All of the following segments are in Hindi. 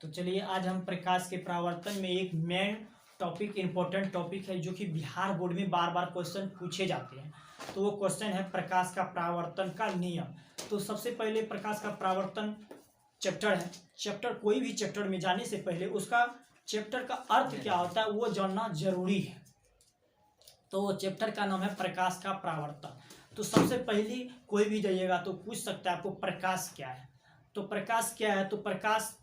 तो चलिए आज हम प्रकाश के परावर्तन में एक मेन टॉपिक इम्पोर्टेंट टॉपिक है जो कि बिहार बोर्ड में बार बार क्वेश्चन पूछे जाते हैं। तो वो क्वेश्चन है प्रकाश का परावर्तन का नियम। तो सबसे पहले प्रकाश का परावर्तन चैप्टर है। चैप्टर कोई भी चैप्टर में जाने से पहले उसका चैप्टर का अर्थ क्या होता है वो जानना जरूरी है। तो वो चैप्टर का नाम है प्रकाश का परावर्तन। तो सबसे पहले कोई भी जाइएगा तो पूछ सकता है आपको प्रकाश क्या है। तो प्रकाश क्या है, तो प्रकाश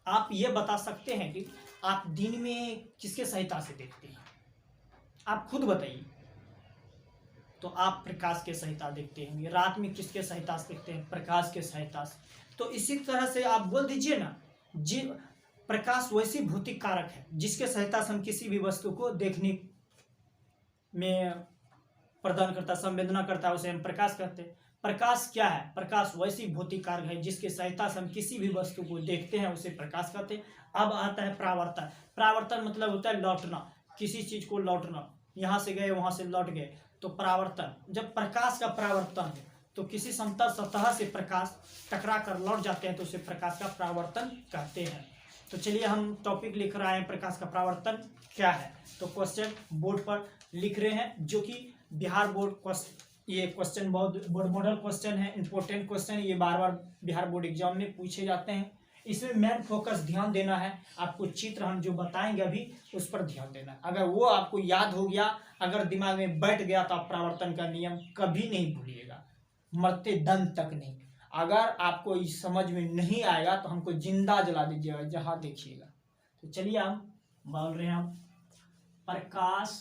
आप ये बता सकते हैं कि आप दिन में किसके सहायता से देखते हैं, आप खुद बताइए। तो आप प्रकाश के सहायता देखते हैं। रात में किसके सहायता से देखते हैं, प्रकाश के सहायता से। तो इसी तरह से आप बोल दीजिए ना, जी प्रकाश वैसी भौतिक कारक है जिसके सहायता से हम किसी भी वस्तु को देखने में प्रदान करता, संवेदना करता है, उसे हम प्रकाश कहते हैं। प्रकाश क्या है, प्रकाश वैसी भौतिक कारक है जिसके सहायता से हम किसी भी वस्तु को देखते हैं, उसे प्रकाश कहते हैं। अब आता है परावर्तन। परावर्तन मतलब होता है लौटना, किसी चीज को लौटना, यहाँ से गए वहां से लौट गए। तो परावर्तन, जब प्रकाश का परावर्तन है तो किसी समतल सतह से प्रकाश टकरा कर लौट जाते हैं तो उसे प्रकाश का परावर्तन कहते हैं। तो चलिए हम टॉपिक लिख रहे हैं प्रकाश का परावर्तन क्या है। तो क्वेश्चन बोर्ड पर लिख रहे हैं जो कि बिहार बोर्ड ये क्वेश्चन बहुत मॉडल क्वेश्चन है, इंपॉर्टेंट क्वेश्चन, ये बार बार बिहार बोर्ड एग्जाम में पूछे जाते हैं। इसमें मेन फोकस ध्यान देना है, आपको चित्र हम जो बताएंगे अभी उस पर ध्यान देना है। अगर वो आपको याद हो गया, अगर दिमाग में बैठ गया तो आप परावर्तन का नियम कभी नहीं भूलिएगा, मरते दम तक नहीं। अगर आपको इस समझ में नहीं आएगा तो हमको जिंदा जला दीजिएगा जहां देखिएगा। तो चलिए हम बोल रहे हैं, हम प्रकाश,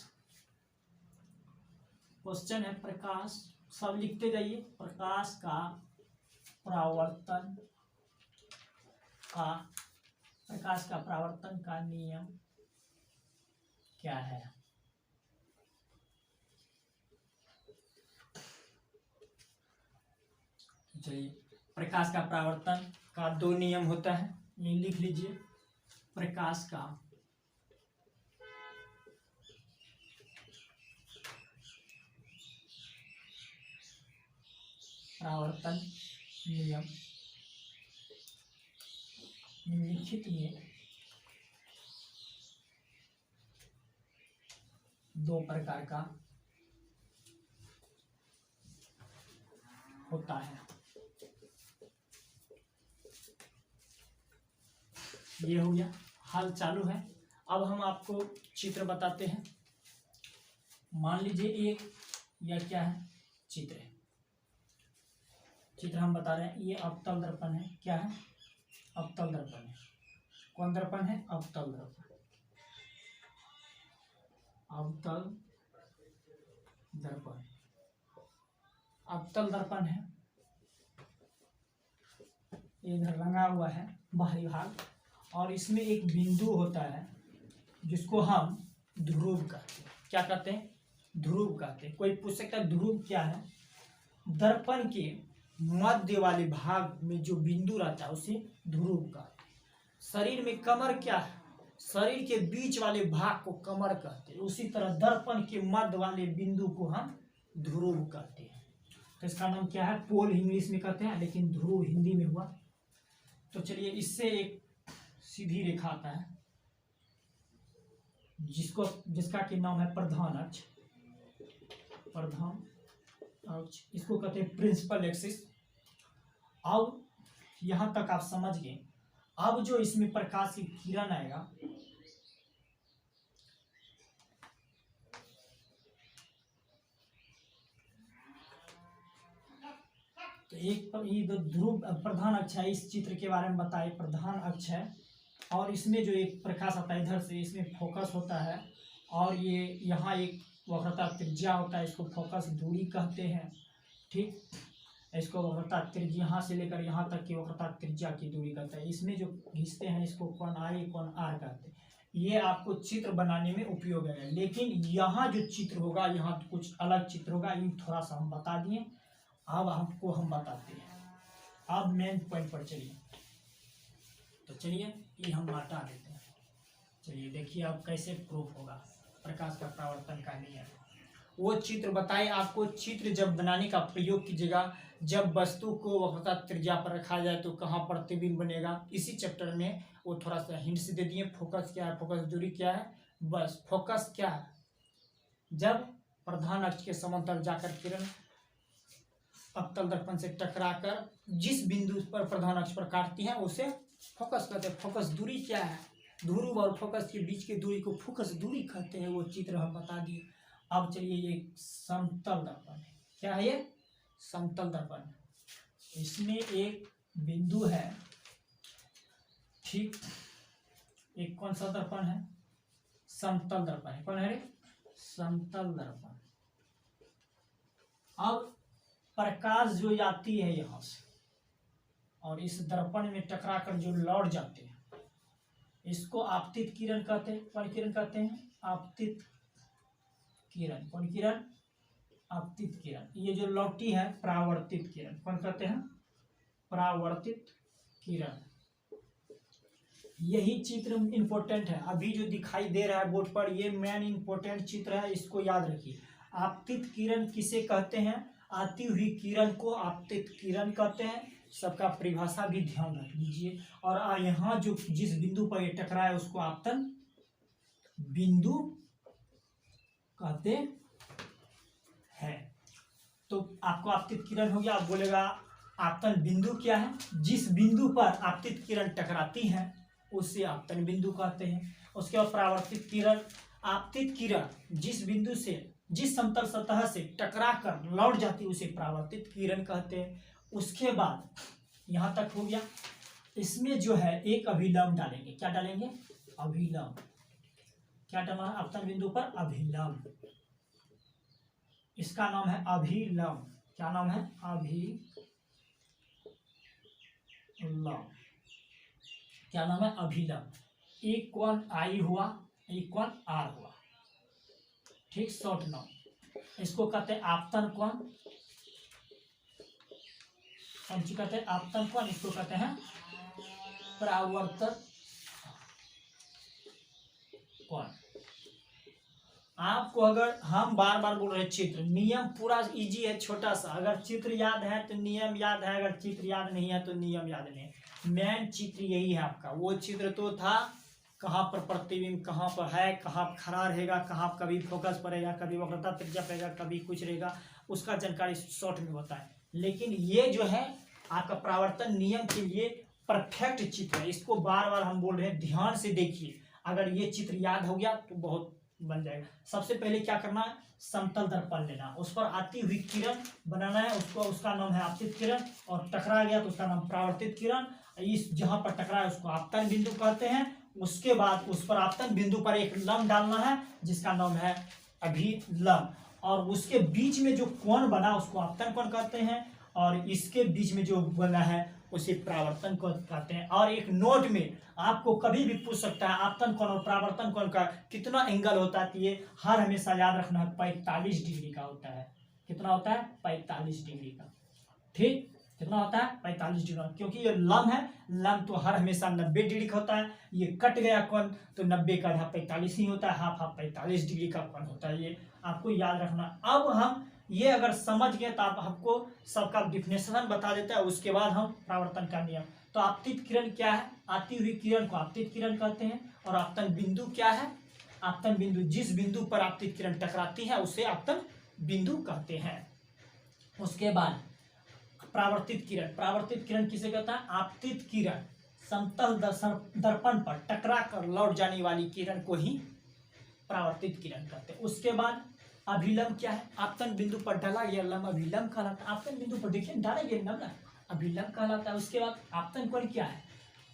क्वेश्चन है प्रकाश, सब लिखते जाइए। प्रकाश का परावर्तन का, प्रकाश का परावर्तन का नियम क्या है। चलिए, प्रकाश का परावर्तन का दो नियम होता है, ये लिख लीजिए। प्रकाश का परावर्तन नियम निम्नलिखित में दो प्रकार का होता है। ये हो गया, हल चालू है। अब हम आपको चित्र बताते हैं। मान लीजिए एक या क्या है, चित्र है। चित्र हम बता रहे हैं, ये अवतल दर्पण है। क्या है, अवतल दर्पण है। कौन दर्पण है, अवतल दर्पण, अवतल दर्पण, अवतल दर्पण है। इधर रंगा हुआ है बाहरी भाग, और इसमें एक बिंदु होता है जिसको हम ध्रुव कहते हैं। क्या कहते हैं, ध्रुव कहते हैं। कोई पूछ सकता है ध्रुव क्या है। दर्पण के मध्य वाले भाग में जो बिंदु रहता है उसे ध्रुव कहते हैं। शरीर में कमर क्या है, शरीर के बीच वाले भाग को कमर कहते हैं। उसी तरह दर्पण के मध्य वाले बिंदु को हम ध्रुव कहते हैं। तो इसका नाम क्या है, पोल इंग्लिश में कहते हैं, लेकिन ध्रुव हिंदी में हुआ। तो चलिए, इससे एक सीधी रेखा आता है जिसका कि नाम है प्रधान अक्ष, प्रधान अक्ष, इसको कहते हैं प्रिंसिपल एक्सिस। अब यहां तक आप समझ गए। अब जो इसमें प्रकाश की किरण आएगा, तो एक ये ध्रुव प्रधान अक्ष है। इस चित्र के बारे में बताए, प्रधान अक्ष है, और इसमें जो एक प्रकाश आता है इधर से, इसमें फोकस होता है, और ये यहाँ एक वक्रता त्रिज्या होता है, इसको फोकस दूरी कहते हैं। ठीक, इसको वक्रता त्रिज्या यहाँ से लेकर यहाँ तक की वक्रता त्रिज्या की दूरी कहते हैं। इसमें जो घिसते हैं इसको कोण आई, कोण आर कहते हैं। ये आपको चित्र बनाने में उपयोग है। लेकिन यहाँ जो चित्र होगा, यहाँ कुछ अलग चित्र होगा, ये थोड़ा सा हम बता दिए। अब आपको हम बताते हैं। अब मेन पॉइंट पर चलिए। तो चलिए ये हम हटा देते हैं। चलिए देखिए अब कैसे प्रूफ होगा प्रकाश का परावर्तन का नियम। वो चित्र बताए आपको। चित्र जब बनाने का प्रयोग कीजिएगा, जब वस्तु को वक्रता त्रिज्या पर रखा जाए तो कहाँ प्रतिबिंब बनेगा, इसी चैप्टर में वो थोड़ा सा हिंट्स दे दिए। फोकस क्या है, फोकस दूरी क्या है, बस फोकस क्या है, जब प्रधान अक्ष के समांतर जाकर किरण अवतल दर्पण से टकराकर जिस बिंदु पर प्रधान अक्ष पर काटती है उसे फोकस कहते हैं। फोकस दूरी क्या है, ध्रुव और फोकस के बीच की दूरी को फोकस दूरी कहते हैं। वो चित्र हम बता दिए। अब चलिए ये समतल दर्पण है। क्या है ये, समतल दर्पण। इसमें एक बिंदु है, ठीक, एक कौन सा दर्पण है, समतल दर्पण है। कौन है रे, समतल दर्पण। अब प्रकाश जो जाती है यहां से और इस दर्पण में टकराकर जो लौट जाते हैं, इसको आपतित किरण कहते हैं। कौन किरण कहते हैं, आपतित किरण। कौन किरण, आपतित किरण। ये जो लौटी है परावर्तित किरण। कौन कहते हैं, परावर्तित किरण। यही चित्र इंपॉर्टेंट है। अभी जो दिखाई दे रहा है बोर्ड पर, ये मेन इंपॉर्टेंट चित्र है, इसको याद रखिए। आपतित किरण किसे कहते हैं, आती हुई किरण को आपतित किरण कहते हैं। सबका परिभाषा भी ध्यान रख लीजिए। और यहाँ जो जिस बिंदु पर ये टकराए उसको आपतन बिंदु कहते हैं। तो आपको आपतित किरण हो गया। आप बोलेगा आपतन बिंदु क्या है, जिस बिंदु पर आपतित किरण टकराती है उसे आपतन बिंदु कहते हैं। उसके बाद परावर्तित किरण। आपतित किरण जिस बिंदु से, जिस समतल सतह से टकरा कर लौट जाती है उसे परावर्तित किरण कहते हैं। उसके बाद यहां तक हो गया। इसमें जो है एक अभिलंब डालेंगे। क्या डालेंगे, अभिलंब। क्या डालना है, आपतन बिंदु पर अभिलंब। इसका नाम है अभिलंब। क्या नाम है, अभिलंब। क्या नाम है, अभिलंब। एक कोण आई हुआ, एक कोण आर हुआ, ठीक, शॉर्ट नाम। इसको कहते हैं आपतन कोण। कौन सी कहते हैं, आपतन कोण। इसको कहते हैं परावर्तन कोण। आपको अगर हम बार बार बोल रहे चित्र, नियम पूरा इजी है, छोटा सा। अगर चित्र याद है तो नियम याद है, अगर चित्र याद नहीं है तो नियम याद नहीं है। मेन चित्र यही है आपका। वो चित्र तो था कहाँ पर प्रतिबिंब कहाँ पर है, कहाँ खड़ा रहेगा, कहाँ कभी फोकस पड़ेगा, कभी वक्रता त्रिज्या पड़ेगा, कभी कुछ रहेगा, उसका जानकारी शॉर्ट में बताए। लेकिन ये जो है आपका परावर्तन नियम के लिए परफेक्ट चित्र है। इसको बार बार हम बोल रहे हैं, ध्यान से देखिए। अगर ये चित्र याद हो गया तो बहुत बन जाएगा। सबसे पहले क्या करना है, समतल दर्पण लेना, उस पर आती हुई किरण बनाना है, उसको, उसका नाम है आपतित किरण। और टकरा गया तो उसका नाम परावर्तित किरण। इस जहां पर टकराया उसको आपतन बिंदु कहते हैं। उसके बाद उस पर आपतन बिंदु पर एक लंब डालना है जिसका नाम है अभिलंब। और उसके बीच में जो कोण बना उसको आपतन कोण कहते हैं। और इसके बीच में जो बना है उसे परावर्तन कोण कहते हैं। और एक नोट में आपको कभी भी पूछ सकता है आपतन कोण और परावर्तन कोण का कितना एंगल होता है। ये हर हमेशा याद रखना है, 45 डिग्री का होता है। कितना होता है, 45 डिग्री का, ठीक। कितना होता है, 45 डिग्री। क्योंकि ये लंब है, लंब तो हर हमेशा 90 डिग्री का होता है। ये कट गया कोण तो 90 का आधा 45 ही होता है, हाफ हाफ 45 डिग्री का कोण होता है। ये आपको याद रखना। अब हम ये अगर समझ गए तो आपको सबका डिफिनेशन बता देता है। उसके बाद हम परावर्तन का नियम। तो आपतित किरण क्या है, आती हुई किरण को आपतित किरण कहते हैं। और आपतन बिंदु क्या है, आपतन बिंदु जिस बिंदु पर आपतित किरण टकराती है उसे आपतन बिंदु कहते हैं। उसके बाद परावर्तित किरण। परावर्तित किरण किसे कहता है, आपतित किरण समतल दर्पण पर टकरा कर लौट जाने वाली किरण को ही परावर्तित किरण कहते हैं। उसके बाद अभिलंब क्या है, आपतन बिंदु पर डाला गया लंब अभिलंब कहलाता है। आपतन बिंदु पर देखिए डाला गया लंब अभिलंब कहलाता है। उसके बाद आपतन कोण क्या है,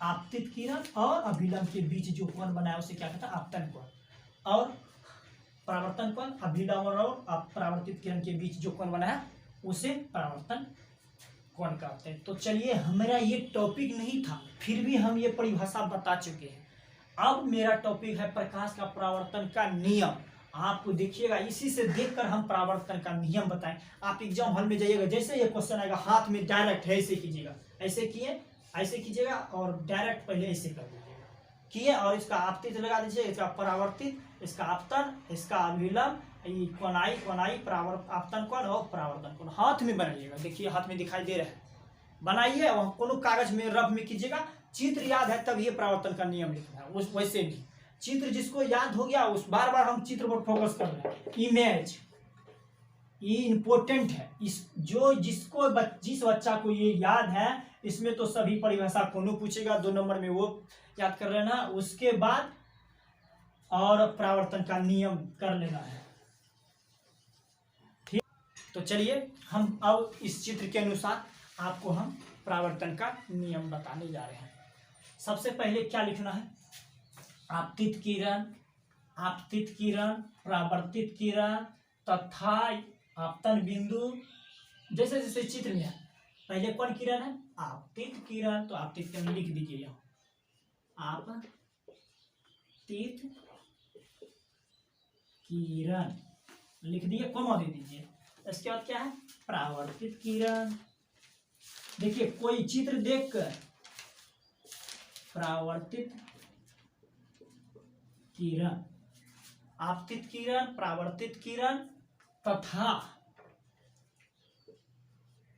आपतित किरण और अभिलंब के बीच जो कोण बना है उसे क्या कहता है, आपतन कोण। और परावर्तन कोण अभिलंब और परावर्तित किरण के बीच जो कोण बना है उसे परावर्तन कोण कहते हैं। तो चलिए, हमारा ये टॉपिक नहीं था, फिर भी हम ये परिभाषा बता चुके हैं। अब मेरा टॉपिक है प्रकाश का परावर्तन का नियम। आपको देखिएगा, इसी से देखकर हम परावर्तन का नियम बताएं। आप एग्जाम हॉल में जाइएगा, जैसे ये क्वेश्चन आएगा हाथ में डायरेक्ट ऐसे कीजिएगा, ऐसे किए, ऐसे कीजिएगा और डायरेक्ट पहले ऐसे कर दीजिएगा, किए और इसका आपतित लगा दीजिए, इसका परावर्तित, इसका आपतन, इसका अभिलंब, कोणाई कोणाई आपतन कोण और परावर्तन कोण हाथ में बनाइएगा। देखिए हाथ में दिखाई दे रहा है, बनाइए और कोनो कागज में रफ में कीजिएगा। चित्र याद है तब ये परावर्तन का नियम लिखना है। उस वैसे भी चित्र जिसको याद हो गया उस बार बार हम चित्र पर फोकस कर रहे हैं। इमेज ये इंपॉर्टेंट है। इस जो जिस बच्चा को ये याद है, इसमें तो सभी परिभाषा कोनो पूछेगा 2 नंबर में वो याद कर लेना। उसके बाद और परावर्तन का नियम कर लेना है। ठीक, तो चलिए हम अब इस चित्र के अनुसार आपको हम परावर्तन का नियम बताने जा रहे हैं। सबसे पहले क्या लिखना है? आपतित किरण, परावर्तित किरण तथा आपतन बिंदु। जैसे जैसे चित्र में है, पहले कौन किरण है? आपतित किरण। तो आपतित किरण लिख दीजिए यहाँ, आपतित किरण लिख दिए, कॉमा दे दीजिए। इसके बाद क्या है? परावर्तित किरण। देखिए कोई चित्र देखकर परावर्तित किरण, आपतित किरण, परावर्तित किरण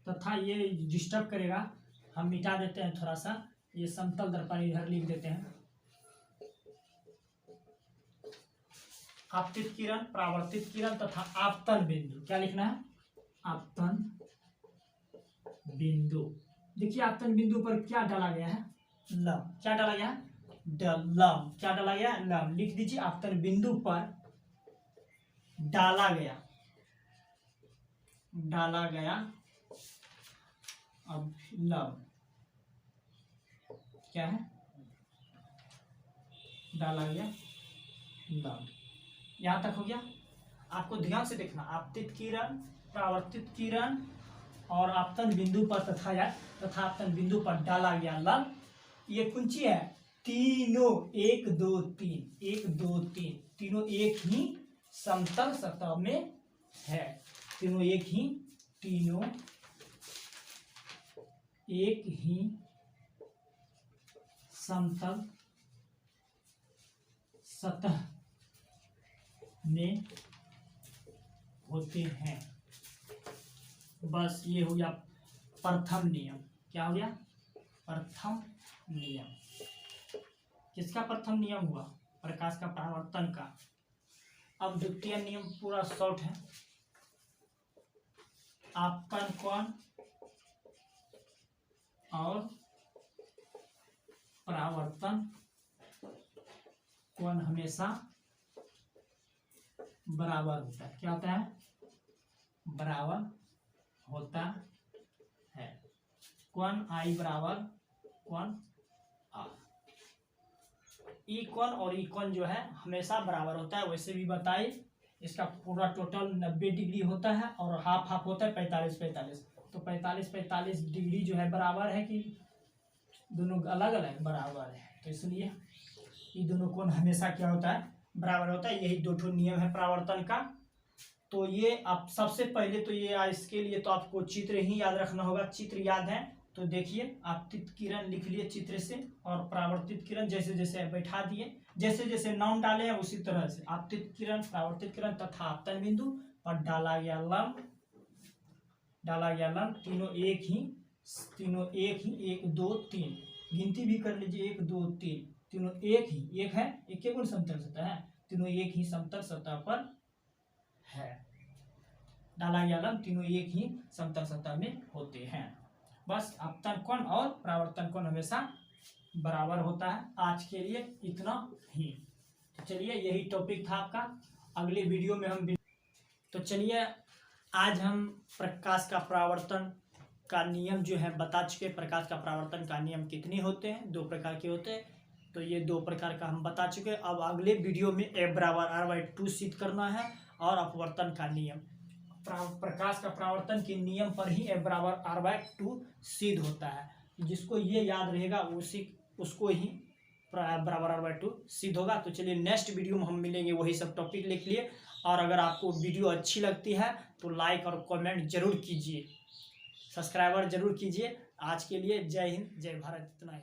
तथा ये डिस्टर्ब करेगा, हम मिटा देते हैं थोड़ा सा। ये समतल दर्पण इधर लिख देते हैं। आपतित किरण, परावर्तित किरण तथा आपतन बिंदु। क्या लिखना है? आपतन बिंदु। देखिए आपतन बिंदु पर क्या डाला गया है? लम। क्या डाला गया है? लम। क्या डाला गया? लम। लिख दीजिए आपतन बिंदु पर डाला गया अब लम क्या है? डाला गया लम। यहां तक हो गया। आपको ध्यान से देखना, आपतित किरण, परावर्तित किरण और आपतन बिंदु पर तथा आपतन बिंदु पर डाला गया लम। ये कुंची है, तीनों 1 2 3 1 2 3 तीनों एक ही समतल सतह में है। तीनों एक ही समतल सतह में होते हैं। बस ये हो गया प्रथम नियम। क्या हो गया? प्रथम नियम। किसका प्रथम नियम हुआ? प्रकाश का परावर्तन का। अब द्वितीय नियम पूरा शॉर्ट है। आपतन कोण और परावर्तन कोण हमेशा बराबर होता है। क्या होता है? बराबर होता है। कोण आई बराबर कोण आर। ई कोण और ई कोण जो है हमेशा बराबर होता है। वैसे भी बताइए, इसका पूरा टोटल 90 डिग्री होता है और हाफ हाफ होता है 45-45। तो 45-45 डिग्री जो है बराबर है कि दोनों अलग अलग बराबर है। तो इसलिए ये दोनों कोण हमेशा क्या होता है? बराबर होता है। यही 2 नियम है परावर्तन का। तो ये आप सबसे पहले तो ये इसके लिए तो आपको चित्र ही याद रखना होगा। चित्र याद है तो देखिए, आपतित किरण लिख लिए चित्र से और परावर्तित किरण जैसे जैसे बैठा दिए, जैसे जैसे नाम डाले हैं उसी तरह से आपतित किरण, परावर्तित किरण तथा आपतन बिंदु और डाला गया लंब। तीनों एक ही 1 2 3 गिनती भी कर लीजिए 1 2 3 तीनों एक है। एक गुण समतल सतह है। तीनों एक ही समतल सतह पर है। डाला गया लंब तीनों एक ही समतल सतह में होते हैं। बस आपतन कोण और परावर्तन कोण हमेशा बराबर होता है। आज के लिए इतना ही। तो चलिए यही टॉपिक था आपका। अगले वीडियो में हम तो चलिए आज हम प्रकाश का परावर्तन का नियम जो है बता चुके। प्रकाश का परावर्तन का नियम कितने होते हैं? 2 प्रकार के होते हैं। तो ये 2 प्रकार का हम बता चुके। अब अगले वीडियो में F बराबर R/2 सिद्ध करना है और अपवर्तन का नियम। प्रकाश का परावर्तन के नियम पर ही F बराबर R/2 सिद्ध होता है। जिसको ये याद रहेगा उसको ही बराबर R/2 सिद्ध होगा। तो चलिए नेक्स्ट वीडियो में हम मिलेंगे, वही सब टॉपिक लिख लिए। और अगर आपको वीडियो अच्छी लगती है तो लाइक और कमेंट जरूर कीजिए, सब्सक्राइबर जरूर कीजिए। आज के लिए जय हिंद जय भारत, इतना ही।